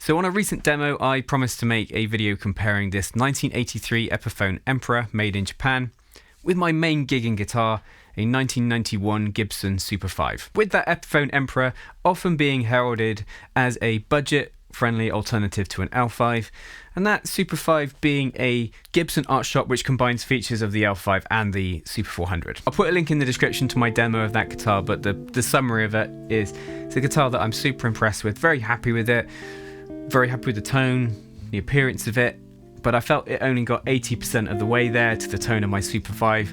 So on a recent demo, I promised to make a video comparing this 1983 Epiphone Emperor made in Japan with my main gigging guitar, a 1991 Gibson Super V. With that Epiphone Emperor often being heralded as a budget-friendly alternative to an L5, and that Super V being a Gibson archtop which combines features of the L5 and the Super 400. I'll put a link in the description to my demo of that guitar, but the summary of it is it's a guitar that I'm super impressed with, very happy with it, very happy with the tone, the appearance of it, but I felt it only got 80% of the way there to the tone of my Super V,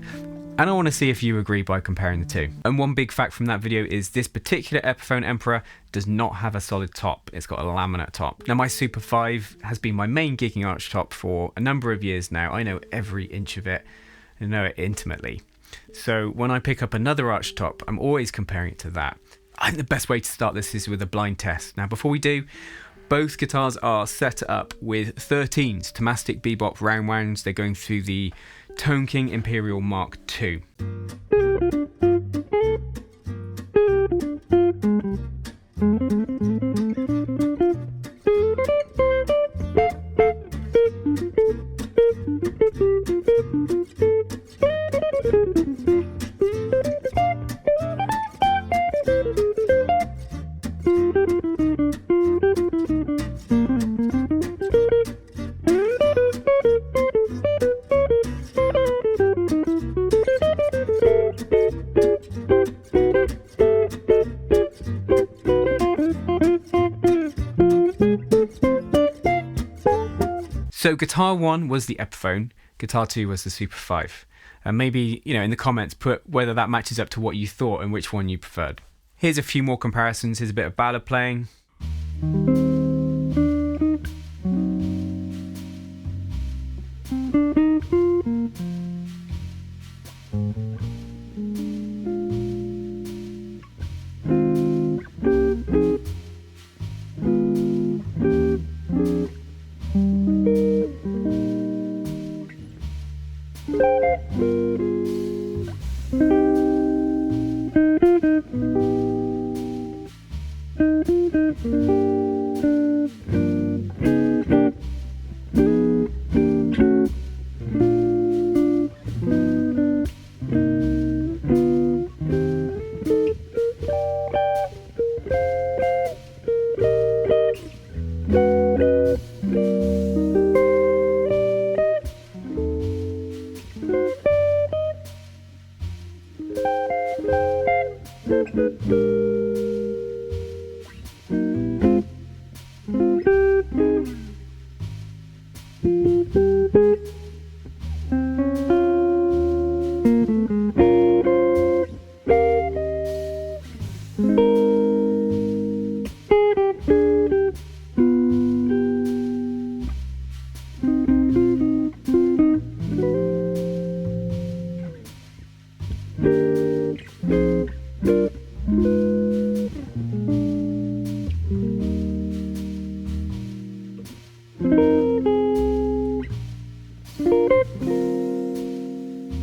and I want to see if you agree by comparing the two. And one big fact from that video is this particular Epiphone Emperor does not have a solid top, it's got a laminate top. Now my Super V has been my main gigging archtop for a number of years now. I know every inch of it, I know it intimately. So when I pick up another archtop, I'm always comparing it to that. I think the best way to start this is with a blind test. Now before we do, both guitars are set up with 13s, Tomastic Bebop round wounds. They're going through the Tone King Imperial Mark II. So guitar 1 was the Epiphone, guitar 2 was the Super V. And maybe, in the comments put whether that matches up to what you thought and which one you preferred. Here's a few more comparisons. Here's a bit of Ballad playing.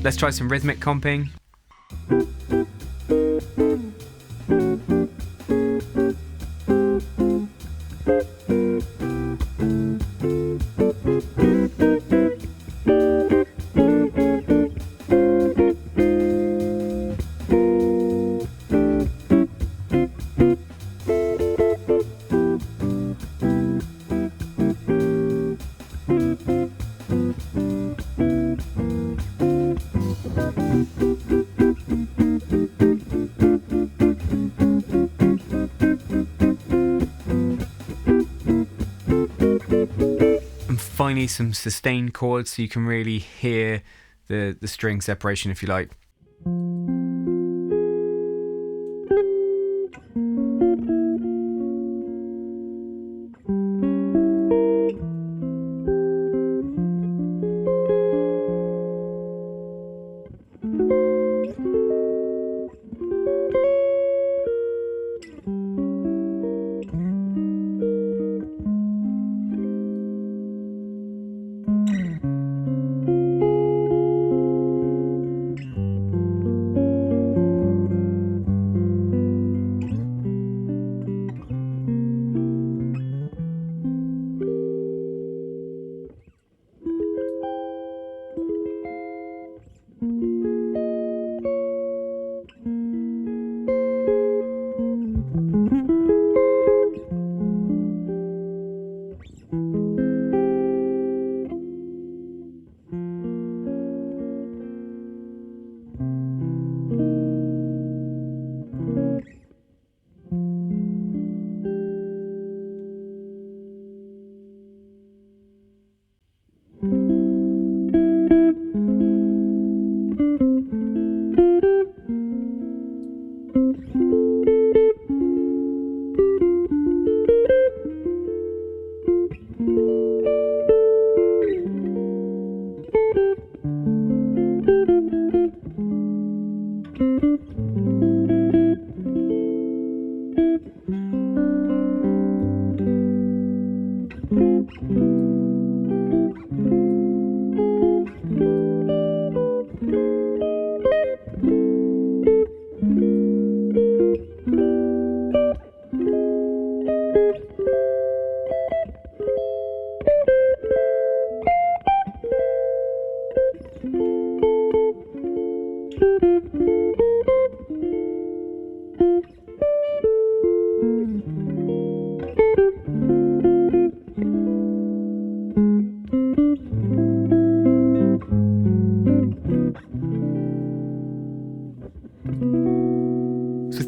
Let's try some rhythmic comping. Finally, some sustained chords so you can really hear the string separation, if you like.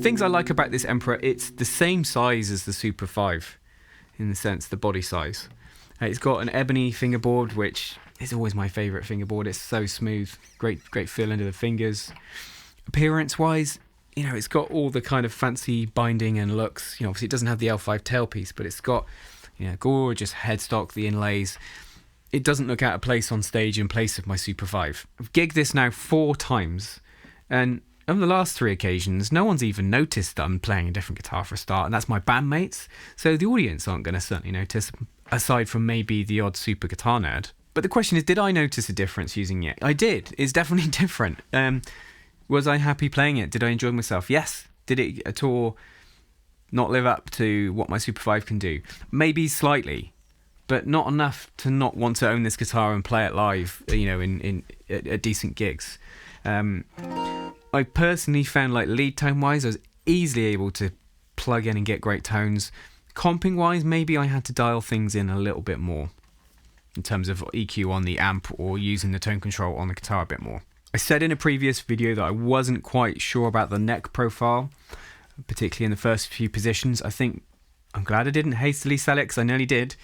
Things I like about this Emperor, it's the same size as the Super V, in the sense, the body size. It's got an ebony fingerboard, which is always my favourite fingerboard. It's so smooth, great feel under the fingers. Appearance-wise, it's got all the kind of fancy binding and looks. Obviously it doesn't have the L5 tailpiece, but it's got, gorgeous headstock, the inlays. It doesn't look out of place on stage in place of my Super V. I've gigged this now 4 times, and on the last 3 occasions, no one's even noticed that I'm playing a different guitar for a start, and that's my bandmates, so the audience aren't going to certainly notice, aside from maybe the odd super guitar nerd. But the question is, did I notice a difference using it? I did. It's definitely different. Was I happy playing it? Did I enjoy myself? Yes. Did it at all not live up to what my Super V can do? Maybe slightly, but not enough to not want to own this guitar and play it live, at decent gigs. I personally found, like, lead tone wise, I was easily able to plug in and get great tones. Comping wise, maybe I had to dial things in a little bit more in terms of EQ on the amp or using the tone control on the guitar a bit more. I said in a previous video that I wasn't quite sure about the neck profile, particularly in the first few positions. I'm glad I didn't hastily sell it, because I nearly did.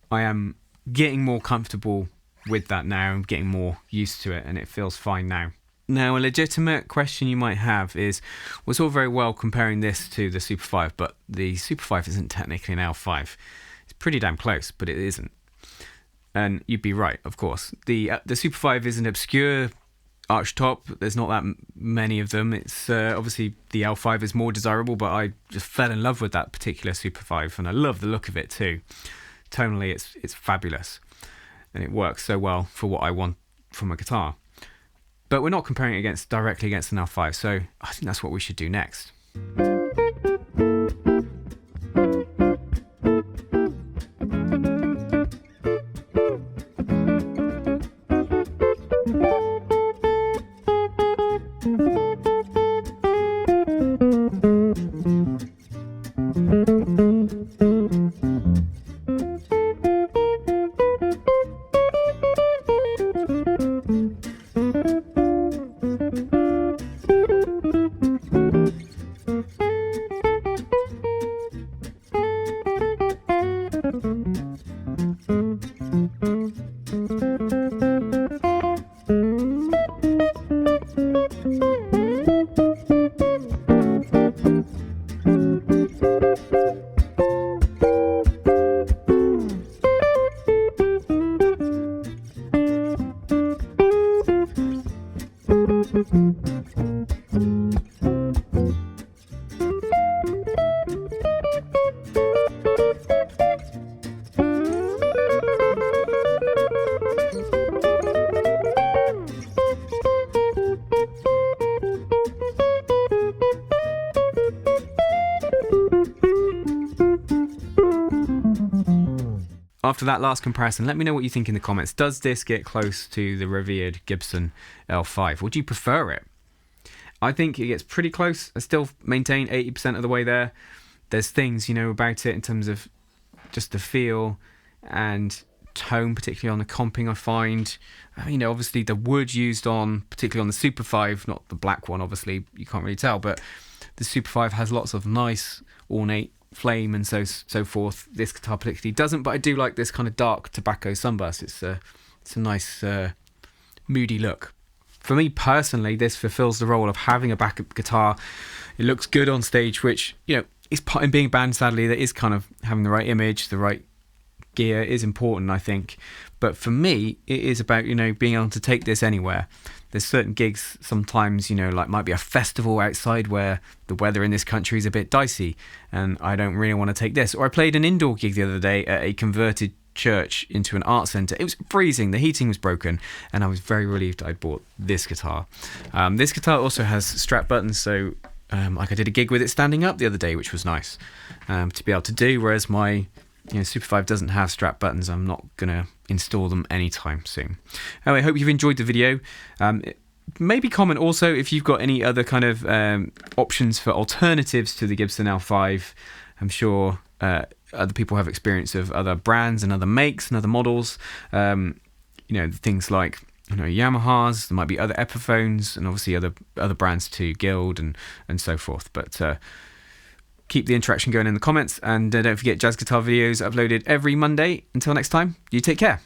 I am getting more comfortable with that now. I'm getting more used to it, and it feels fine now. Now, a legitimate question you might have is, well, it's all very well comparing this to the Super V, but the Super V isn't technically an L5. It's pretty damn close, but it isn't. And you'd be right, of course. The Super V is an obscure archtop. There's not that many of them. It's obviously the L5 is more desirable, but I just fell in love with that particular Super V, and I love the look of it too. Tonally, it's fabulous, and it works so well for what I want from a guitar. But we're not comparing it directly against an L5, so I think that's what we should do next. After that last comparison, let me know what you think in the comments. Does this get close to the revered Gibson L5? Would you prefer it? I think it gets pretty close. I still maintain 80% of the way there. There's things, about it in terms of just the feel and tone, particularly on the comping, I find. Obviously the wood used on, particularly on the Super V, not the black one, obviously, you can't really tell, but the Super V has lots of nice, ornate flame and so forth. This guitar particularly doesn't, but I do like this kind of dark tobacco sunburst. It's a nice moody look. For me personally, this fulfills the role of having a backup guitar. It looks good on stage, which is part in being a band. Sadly, that is kind of having the right image, the right gear is important, I think. But for me, it is about being able to take this anywhere. There's certain gigs sometimes, like might be a festival outside where the weather in this country is a bit dicey and I don't really want to take this. Or I played an indoor gig the other day at a converted church into an art centre. It was freezing, the heating was broken, and I was very relieved I'd bought this guitar. This guitar also has strap buttons, so like I did a gig with it standing up the other day, which was nice to be able to do, whereas my Super 5 doesn't have strap buttons. I'm not going to install them anytime soon. Anyway, I hope you've enjoyed the video. Maybe comment also if you've got any other kind of options for alternatives to the Gibson L5. I'm sure other people have experience of other brands and other makes and other models. Things like Yamahas. There might be other Epiphones, and obviously other brands too, Guild and so forth. But keep the interaction going in the comments, and don't forget jazz guitar videos uploaded every Monday. Until next time, you take care.